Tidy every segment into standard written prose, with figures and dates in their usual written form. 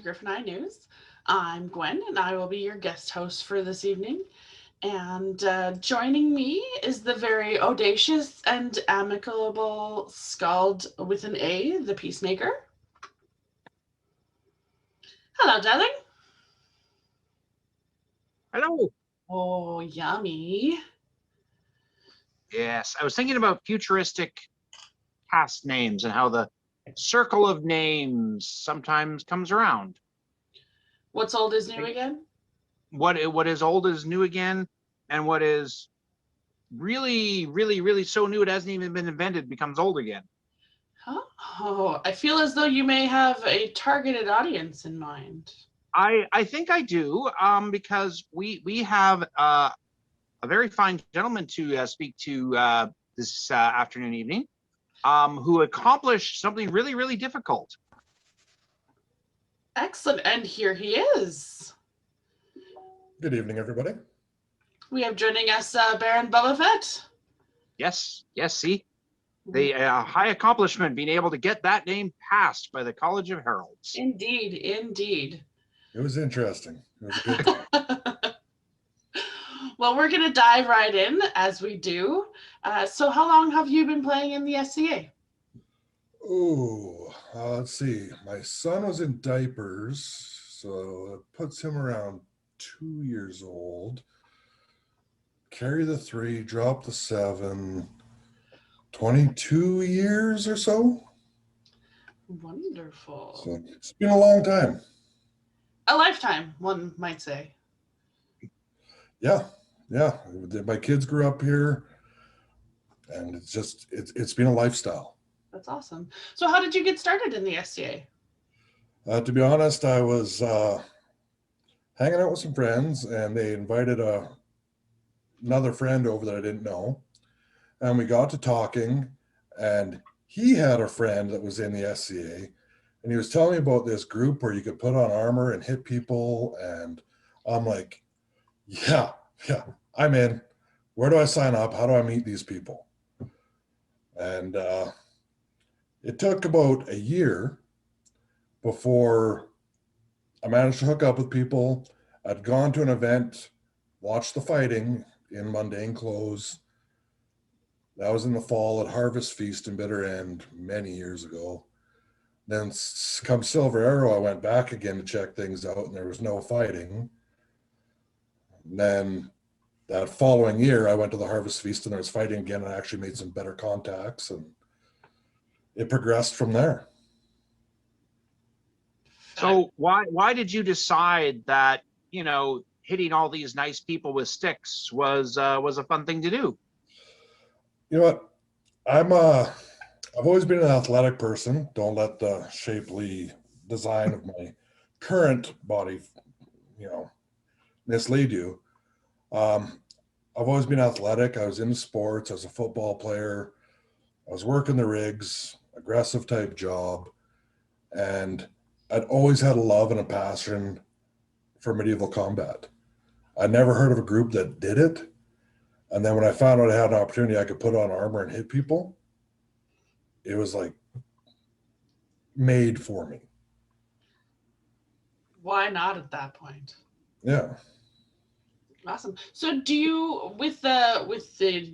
to Griffin Eye News. I'm Gwen, and I will be your guest host for this evening. And joining me is the very audacious and amicable Scald with an A, the Peacemaker. Hello, darling. Hello. Oh, yummy. Yes, I was thinking about futuristic cast names and how the circle of names sometimes comes around. What's old is new again? What is old is new again, and what is really so new it hasn't even been invented becomes old again. Oh, I feel as though you may have a targeted audience in mind. I think I do, because we have a very fine gentleman to speak to this afternoon evening, who accomplished something really difficult. Excellent, and here he is. Good evening, everybody. We have joining us Baron Bubba Fett. Yes, see, the high accomplishment being able to get that name passed by the College of Heralds. Indeed. It was interesting. It was a good time. Well, we're going to dive right in as we do. So how long have you been playing in the SCA? Oh, let's see. My son was in diapers, so it puts him around 2 years old. Carry the 3, drop the 7, 22 years or so. Wonderful. So it's been a long time. A lifetime, one might say. Yeah. My kids grew up here, and it's been a lifestyle. That's awesome. So how did you get started in the SCA? To be honest, I was hanging out with some friends, and they invited another friend over that I didn't know. And we got to talking, and he had a friend that was in the SCA, and he was telling me about this group where you could put on armor and hit people. And I'm like, yeah, I'm in. Where do I sign up? How do I meet these people? And it took about a year before I managed to hook up with people. I'd gone to an event, watched the fighting in mundane clothes. That was in the fall at Harvest Feast in Bitter End many years ago. Then come Silver Arrow, I went back again to check things out, and there was no fighting. And then that following year, I went to the Harvest Feast, and there was fighting again, and I actually made some better contacts, and it progressed from there. So why did you decide that, hitting all these nice people with sticks was a fun thing to do? You know what? I've always been an athletic person. Don't let the shapely design of my current body, mislead you. I've always been athletic. I was into sports. I was a football player. I was working the rigs, aggressive type job. And I'd always had a love and a passion for medieval combat. I'd never heard of a group that did it. And then when I found out I had an opportunity, I could put on armor and hit people, it was like made for me. Why not at that point? Yeah. Awesome. So do you, with the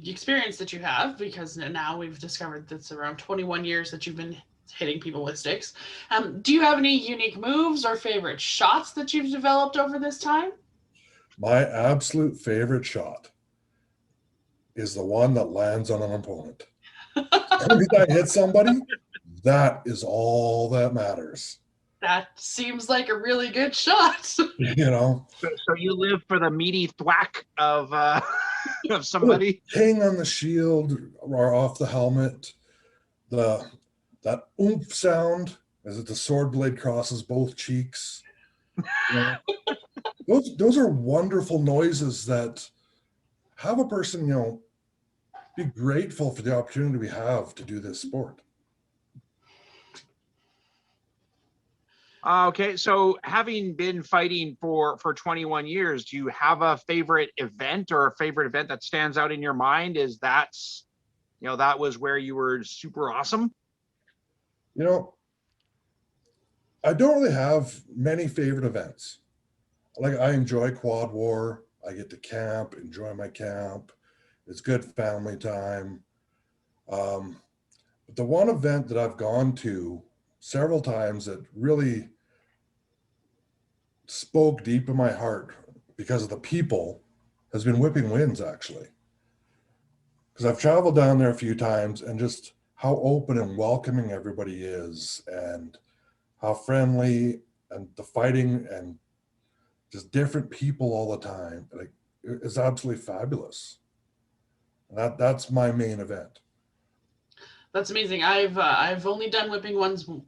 experience that you have, because now we've discovered that's around 21 years that you've been hitting people with sticks, do you have any unique moves or favorite shots that you've developed over this time? My absolute favorite shot is the one that lands on an opponent. Every time I hit somebody, that is all that matters. That seems like a really good shot. So you live for the meaty thwack of of somebody. Hang on the shield or off the helmet, that oomph sound as the sword blade crosses both cheeks. Those are wonderful noises that have a person, be grateful for the opportunity we have to do this sport. Okay, so having been fighting for 21 years, do you have a favorite event or a favorite event that stands out in your mind? Is that was where you were super awesome? I don't really have many favorite events. Like I enjoy Quad War. I get to camp, enjoy my camp. It's good family time. But the one event that I've gone to several times that really spoke deep in my heart because of the people has been Whipping Winds, actually. Because I've traveled down there a few times and just how open and welcoming everybody is and how friendly and the fighting and just different people all the time. Like it's absolutely fabulous. And that's my main event. That's amazing. I've only done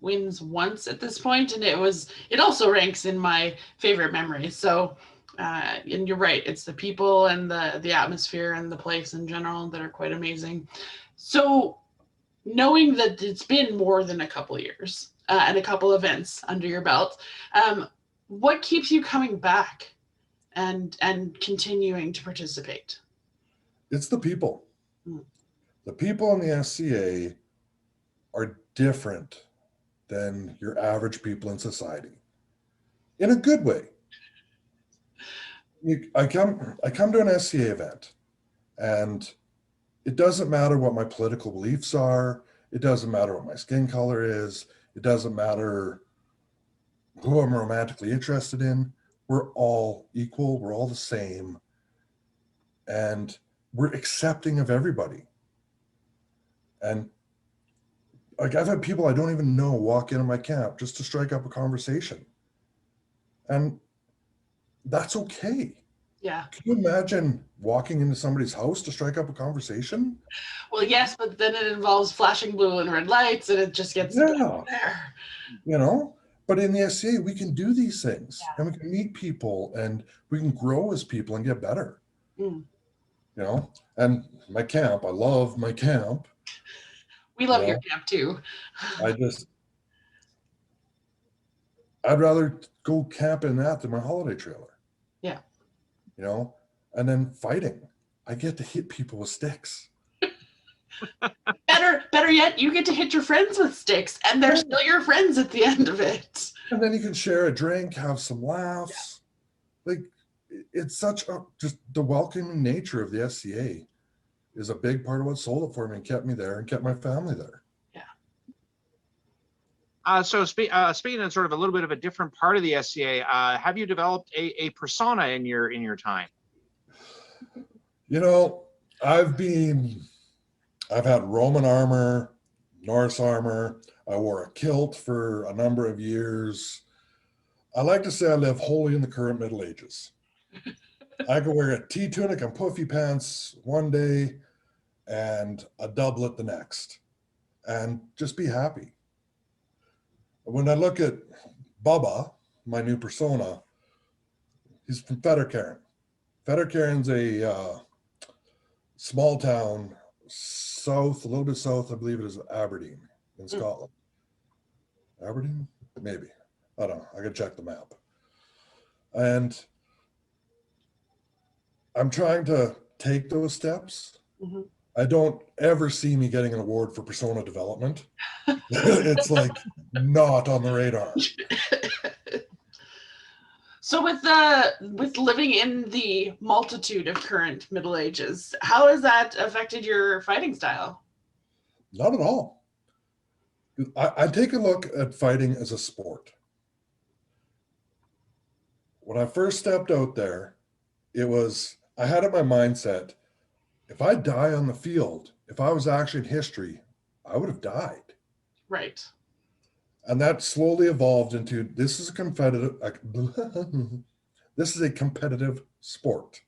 Wins once at this point, and it also ranks in my favorite memories. So, and you're right, it's the people and the atmosphere and the place in general that are quite amazing. So, knowing that it's been more than a couple of years and a couple events under your belt, what keeps you coming back and continuing to participate? It's the people. The people in the SCA are different than your average people in society in a good way. I come to an SCA event and it doesn't matter what my political beliefs are. It doesn't matter what my skin color is. It doesn't matter who I'm romantically interested in. We're all equal. We're all the same. And we're accepting of everybody. And like I've had people I don't even know walk into my camp just to strike up a conversation. And that's okay. Yeah. Can you imagine walking into somebody's house to strike up a conversation? Well, yes, but then it involves flashing blue and red lights, and it just gets there. You know, but in the SCA, we can do these things Yeah. and we can meet people and we can grow as people and get better. You know, and my camp, I love my camp. We love your camp too. I'd rather go camp in that than my holiday trailer. Yeah. You know, and then fighting. I get to hit people with sticks. Better yet, you get to hit your friends with sticks, and they're still your friends at the end of it. And then you can share a drink, have some laughs. Yeah. Like it's such a just the welcoming nature of the SCA is a big part of what sold it for me and kept me there and kept my family there. So speaking of sort of a little bit of a different part of the SCA, have you developed a persona in your time? You know, I've had Roman armor, Norse armor. I wore a kilt for a number of years. I like to say I live wholly in the current Middle Ages. I could wear a T-tunic and puffy pants one day and a doublet the next and just be happy. When I look at Bubba, my new persona, he's from Fettercarin. Fettercarin's a small town south, a little bit south, I believe it is Aberdeen in Scotland. Aberdeen? Maybe. I don't know. I gotta check the map. And I'm trying to take those steps. Mm-hmm. I don't ever see me getting an award for persona development. It's like not on the radar. So with living in the multitude of current Middle Ages, how has that affected your fighting style? Not at all. I take a look at fighting as a sport. When I first stepped out there, I had in my mindset, if I die on the field, if I was actually in history, I would have died. Right. And that slowly evolved into this is a competitive sport.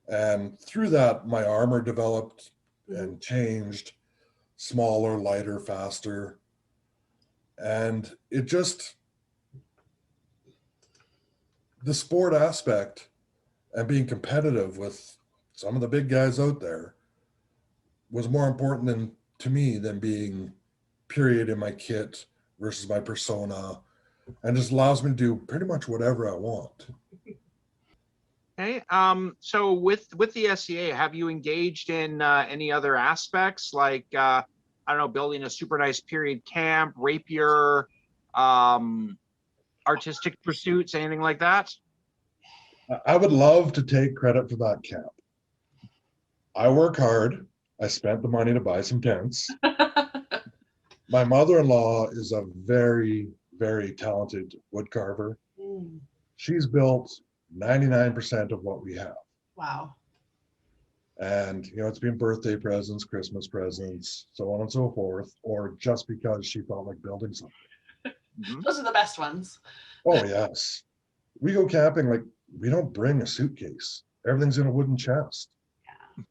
And through that, my armor developed and changed, smaller, lighter, faster. And it just, the sport aspect and being competitive with some of the big guys out there was more important to me than being period in my kit versus my persona, and just allows me to do pretty much whatever I want. Okay. So with the SCA, have you engaged in any other aspects like I don't know, building a super nice period camp, rapier, artistic pursuits, anything like that? I would love to take credit for that camp. I work hard. I spent the money to buy some tents. My mother-in-law is a very, very talented wood carver. Mm, She's built 99% of what we have. wow. And, it's been birthday presents, Christmas presents, so on and so forth, or just because she felt like building something. Mhm. Those are the best ones. Oh, yes. We go camping, like, we don't bring a suitcase. Everything's in a wooden chest.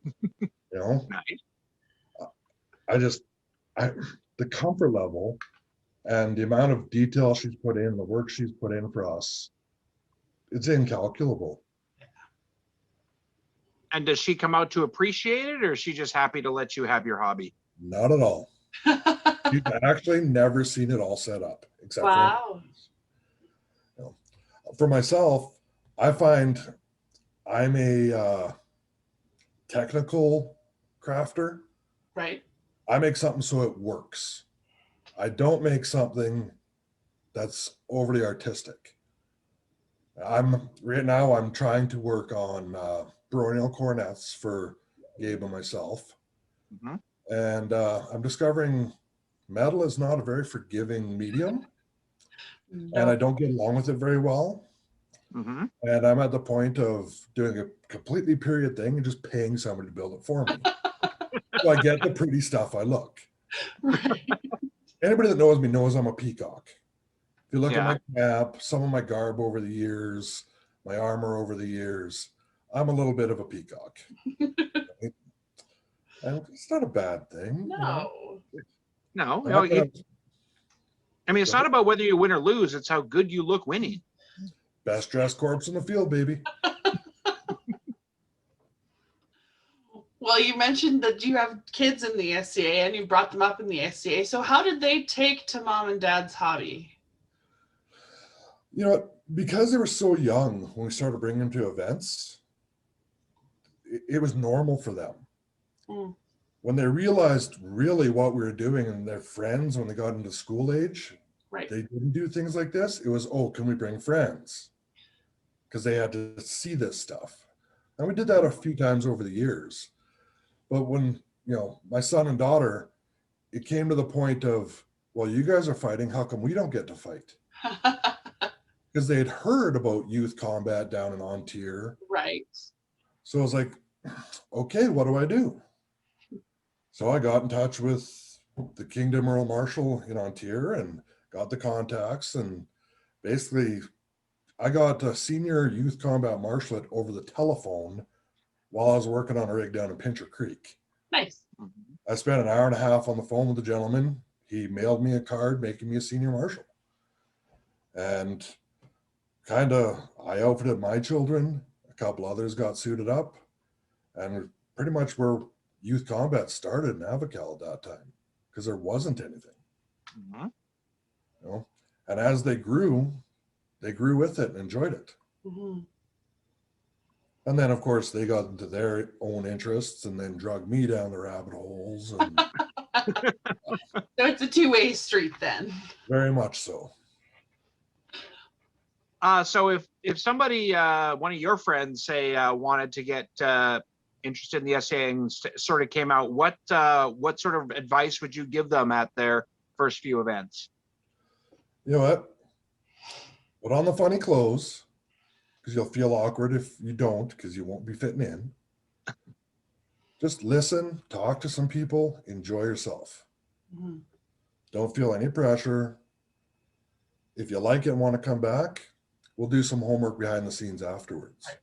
You know, Nice. the comfort level and the amount of detail she's put in, the work she's put in for us, it's incalculable. And does she come out to appreciate it, or is she just happy to let you have your hobby? Not at all. You've actually never seen it all set up, except Wow. for myself. I find I'm a technical crafter. Right. I make something so it works. I don't make something that's overly artistic. Right now I'm trying to work on baronial cornets for Gabe and myself. Mhm. And I'm discovering metal is not a very forgiving medium, and I don't get along with it very well. Mhm. And I'm at the point of doing a completely period thing and just paying somebody to build it for me. So I get the pretty stuff I look. Right. Anybody that knows me knows I'm a peacock. If you look Yeah. at my cap, some of my garb over the years, my armor over the years, I'm a little bit of a peacock. And it's not a bad thing. No. No, I'm no. not gonna- I mean, it's not about whether you win or lose. It's how good you look winning. Best dressed corpse in the field, baby. Well, you mentioned that you have kids in the SCA and you brought them up in the SCA. So how did they take to mom and dad's hobby? Because they were so young when we started bringing them to events, it was normal for them. Mm. When they realized really what we were doing and their friends, when they got into school age, Right. they didn't do things like this. It was, oh, can we bring friends? Because they had to see this stuff. And we did that a few times over the years. But when, my son and daughter, it came to the point of, well, you guys are fighting. How come we don't get to fight? Because they had heard about youth combat down in Ontier. Right. So I was like, okay, what do I do? So I got in touch with the Kingdom Earl Marshal in Ontier and got the contacts. And basically, I got a senior youth combat marshalate over the telephone while I was working on a rig down in Pincher Creek. Nice. I spent an hour and a half on the phone with the gentleman. He mailed me a card making me a senior marshal. And I outfitted my children. A couple others got suited up. And pretty much where youth combat started in Avacal at that time, because there wasn't anything. Mhm. And as they grew with it and enjoyed it. Mm-hmm. And then, of course, they got into their own interests and then drug me down the rabbit holes. And So it's a two-way street then. very much so. So if somebody, one of your friends, say, wanted to get interested in the essay and sort of came out, what sort of advice would you give them at their first few events? You know what? Put on the funny clothes, because you'll feel awkward if you don't, because you won't be fitting in. Just listen, talk to some people, enjoy yourself. Mm-hmm. Don't feel any pressure. If you like it and want to come back, we'll do some homework behind the scenes afterwards. Right.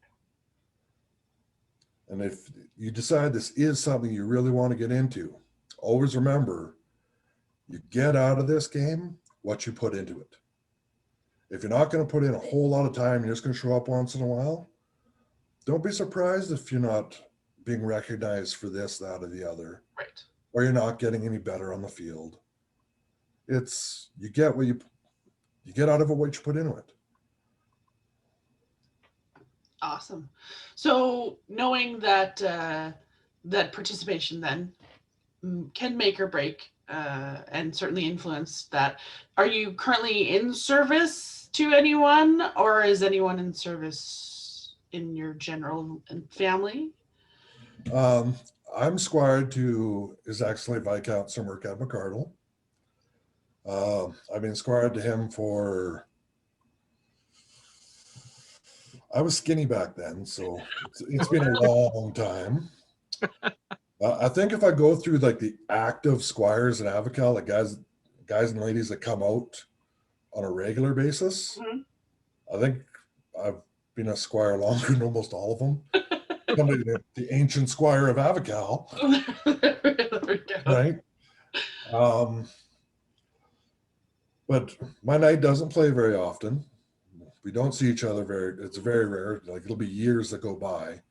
And if you decide this is something you really want to get into, always remember, you get out of this game what you put into it. If you're not going to put in a whole lot of time, you're just going to show up once in a while, don't be surprised if you're not being recognized for this, that, or the other. Right. Or you're not getting any better on the field. It's, you get out of it what you put into it. Awesome. So knowing that that participation then can make or break and certainly influenced that. Are you currently in service to anyone, or is anyone in service in your general family? Um, I'm squired to His Excellency Viscount Sir Mercat McCardle. I've been squired to him for, I was skinny back then, so it's been a long time. I think if I go through like the active squires in Avacal, like guys and ladies that come out on a regular basis, Mhm. I think I've been a squire longer than almost all of them. Somebody, the ancient squire of Avacal, There we go. right? But my knight doesn't play very often. We don't see each other it's very rare. Like it'll be years that go by.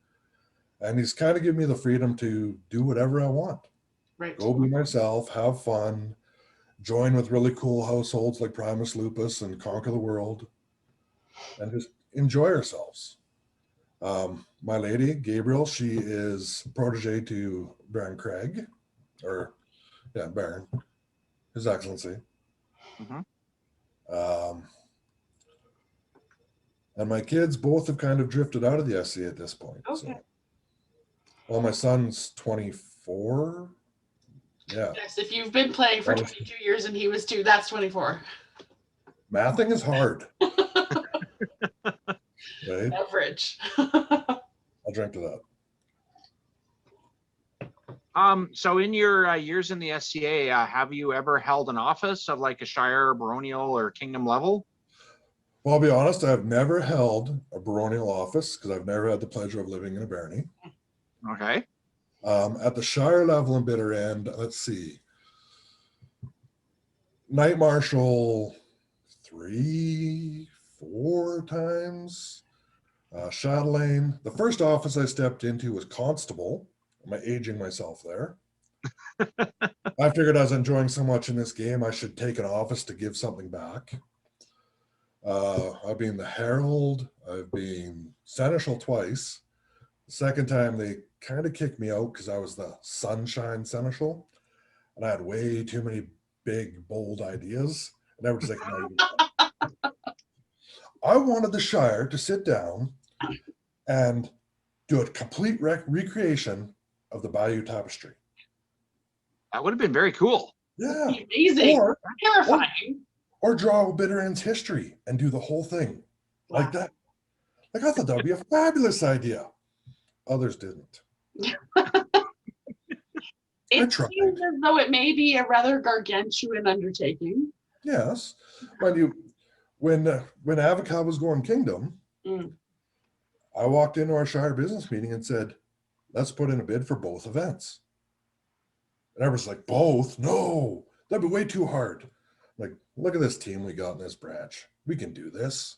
And he's kind of given me the freedom to do whatever I want. Right. Go be myself, have fun, join with really cool households like Primus Lupus and conquer the world, and just enjoy ourselves. My lady, Gabriel, she is protege to Baron Craig, or yeah, Baron, His Excellency. Mhm. And my kids both have kind of drifted out of the SCA at this point. Okay. So, well, my son's 24. Yeah. Yes, if you've been playing for 22 years and he was 2, that's 24. Mathing is hard. Right? Average. I'll drink to that. So in your years in the SCA, have you ever held an office of like a shire, baronial, or kingdom level? Well, I'll be honest, I've never held a baronial office because I've never had the pleasure of living in a barony. Okay. At the shire level in Bitter End, let's see. Knight Marshal 3, 4 times. Chatelaine. The first office I stepped into was Constable. Am I aging myself there? I figured I was enjoying so much in this game, I should take an office to give something back. I've been the Herald. I've been Seneschal twice. The second time they kind of kicked me out because I was the Sunshine Seneschal, and I had way too many big, bold ideas. And they were just like, no, I wanted the Shire to sit down and do a complete recreation of the Bayou Tapestry. That would have been very cool. Yeah. Amazing. Terrifying. Or draw Bitter End's history and do the whole thing like that. Like I thought that would be a fabulous idea. Others didn't. It seems as though it may be a rather gargantuan undertaking. Yes. Mind you, when Avacal was going kingdom, I walked into our Shire business meeting and said, let's put in a bid for both events. And everyone's like, both? No, that'd be way too hard. Like, look at this team we got in this branch. We can do this.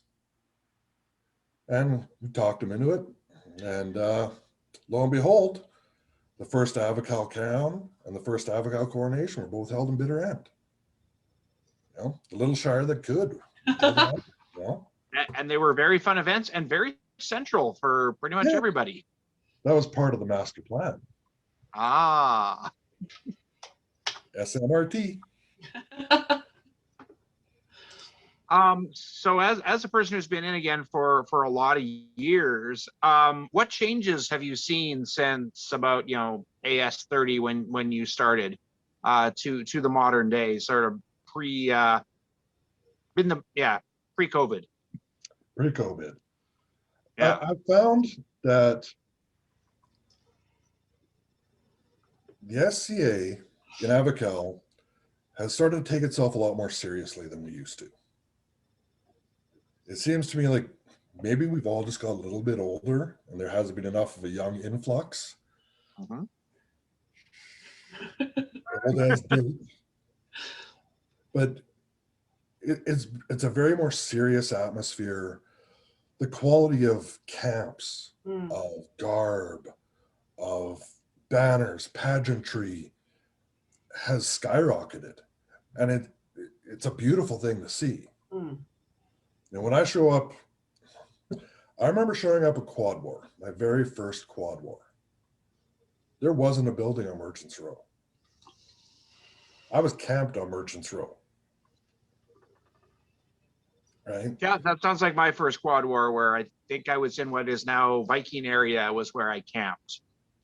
And we talked them into it. And lo and behold, the first Avacal crown and the first Avacal coronation were both held in Bitter End. You know, the little shire that could. You know? And they were very fun events and very central for pretty much everybody. That was part of the master plan. Ah. SMRT. So as a person who's been in again for a lot of years, what changes have you seen since about, you know, AS30 when you started to the modern day, sort of pre-COVID? Pre-COVID. Yeah. I found that the SCA in Avacal has started to take itself a lot more seriously than we used to. It seems to me like maybe we've all just got a little bit older and there hasn't been enough of a young influx. Mm-hmm. Old as dirt. But it's a very more serious atmosphere. The quality of camps, of garb, of banners, pageantry has skyrocketed. And it's a beautiful thing to see. And when I show up, I remember showing up at Quad War, my very first Quad War. There wasn't a building on Merchants Row. I was camped on Merchants Row. Right? Yeah, that sounds like my first quad war, where I think I was in what is now Viking area was where I camped.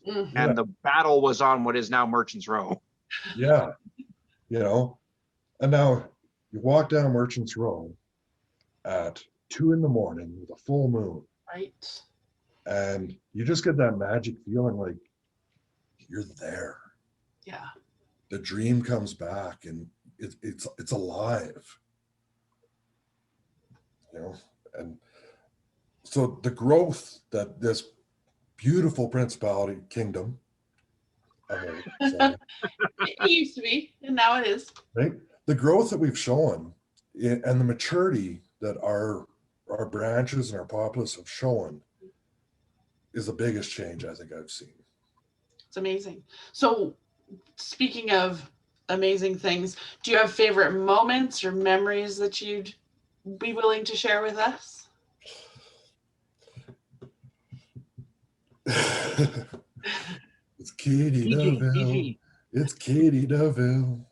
Mhm. Yeah. And the battle was on what is now Merchants Row. Yeah. You know, and now you walk down Merchants Row at 2 a.m. with a full moon, Right. and you just get that magic feeling like you're there. Yeah. The dream comes back, and it's alive. You know, and so the growth that this beautiful principality kingdom, It used to be, and now it is. right? The growth that we've shown and the maturity that our branches and our populace have shown is the biggest change I think I've seen. It's amazing. So, speaking of amazing things, do you have favorite moments or memories that you'd be willing to share with us? It's Katie Deville. PG. It's Katie Deville.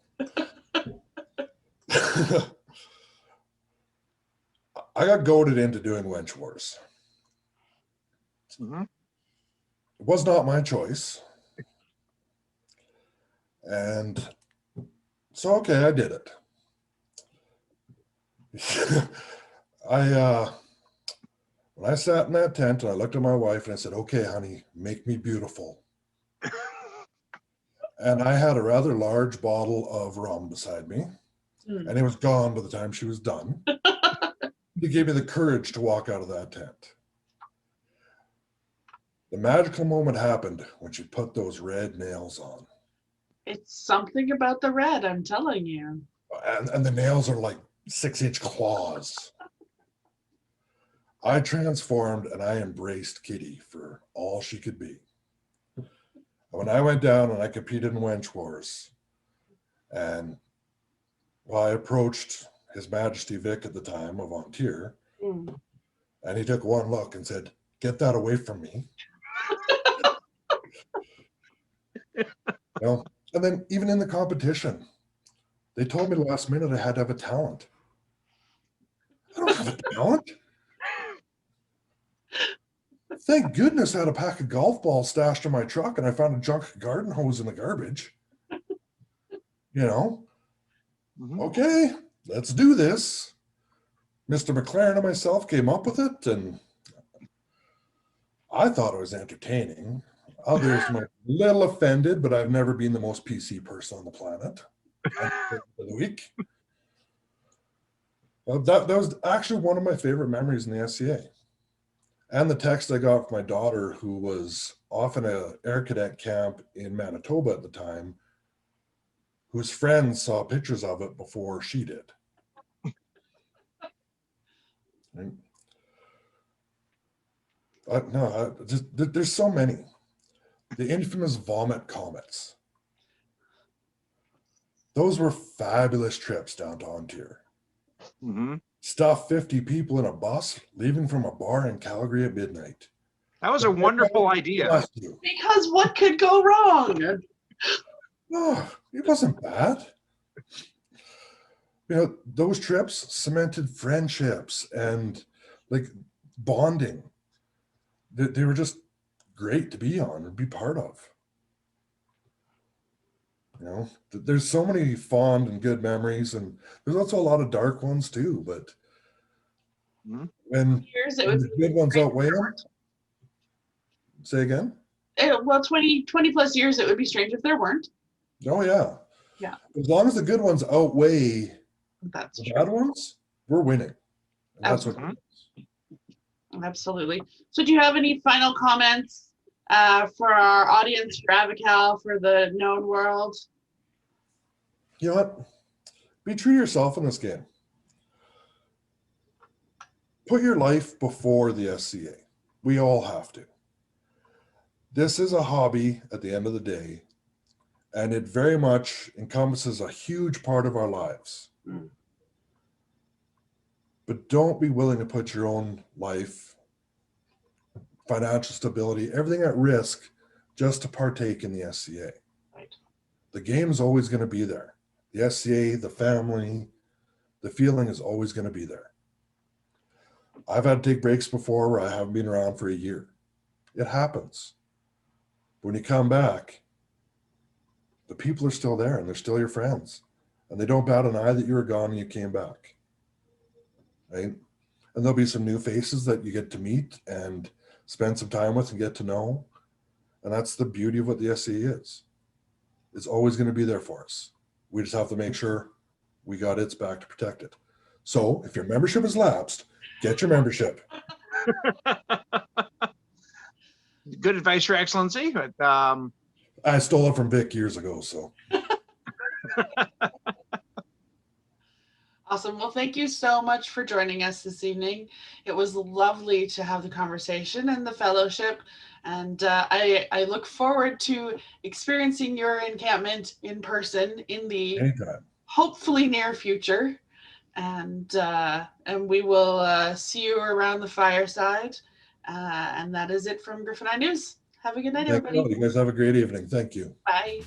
I got goaded into doing wench wars. Mm-hmm. It was not my choice. And so, okay, I did it. When I sat in that tent and I looked at my wife and I said, okay, honey, make me beautiful. And I had a rather large bottle of rum beside me, and it was gone by the time she was done. It gave me the courage to walk out of that tent. The magical moment happened when she put those red nails on. It's something about the red, I'm telling you. And the nails are like 6-inch claws. I transformed and I embraced Kitty for all she could be. When I went down and I competed in wench wars, and I approached His Majesty Vic at the time of Ontier, and he took one look and said, "Get that away from me." And then even in the competition, they told me last minute I had to have a talent. I don't have a talent. Thank goodness I had a pack of golf balls stashed in my truck and I found a junk garden hose in the garbage. Okay, let's do this. Mr. McLaren and myself came up with it, and I thought it was entertaining. Others might be a little offended, but I've never been the most PC person on the planet. For the week. That was actually one of my favorite memories in the SCA. And the text I got from my daughter, who was off in an air cadet camp in Manitoba at the time, whose friends saw pictures of it before she did. Right? There's so many. The infamous vomit comets. Those were fabulous trips down to Ontier. Stuff 50 people in a bus, leaving from a bar in Calgary at midnight. That was a wonderful idea. Because what could go wrong? Oh, it wasn't bad. Those trips cemented friendships and like bonding. They were just great to be on and be part of. There's so many fond and good memories, and there's also a lot of dark ones too. But when the good ones outweigh them, say again. Well, 20 plus years, it would be strange if there weren't. Oh yeah. Yeah. As long as the good ones outweigh the bad ones, we're winning. And that's what. Absolutely. So do you have any final comments for our audience, for Avacal, for the known world? You know what? Be true to yourself in this game. Put your life before the SCA. We all have to. This is a hobby at the end of the day, and it very much encompasses a huge part of our lives. But don't be willing to put your own life, financial stability, everything at risk just to partake in the SCA. Right. The game is always going to be there. the SCA, the family, the feeling is always going to be there. I've had to take breaks before where I haven't been around for a year. It happens. When you come back, the people are still there and they're still your friends. And they don't bat an eye that you were gone and you came back. Right? And there'll be some new faces that you get to meet and spend some time with and get to know. And that's the beauty of what the SCA is. It's always going to be there for us. We just have to make sure we got its back to protect it. So if your membership is lapsed, get your membership. Good advice, Your Excellency. But I stole it from Vic years ago, so. Awesome. Well, thank you so much for joining us this evening. It was lovely to have the conversation and the fellowship. And I look forward to experiencing your encampment in person in the Anytime. hopefully near future. And we will see you around the fireside. And that is it from Griffin Eye News. Have a good night, Thank everybody. you. You guys have a great evening. Thank you. Bye.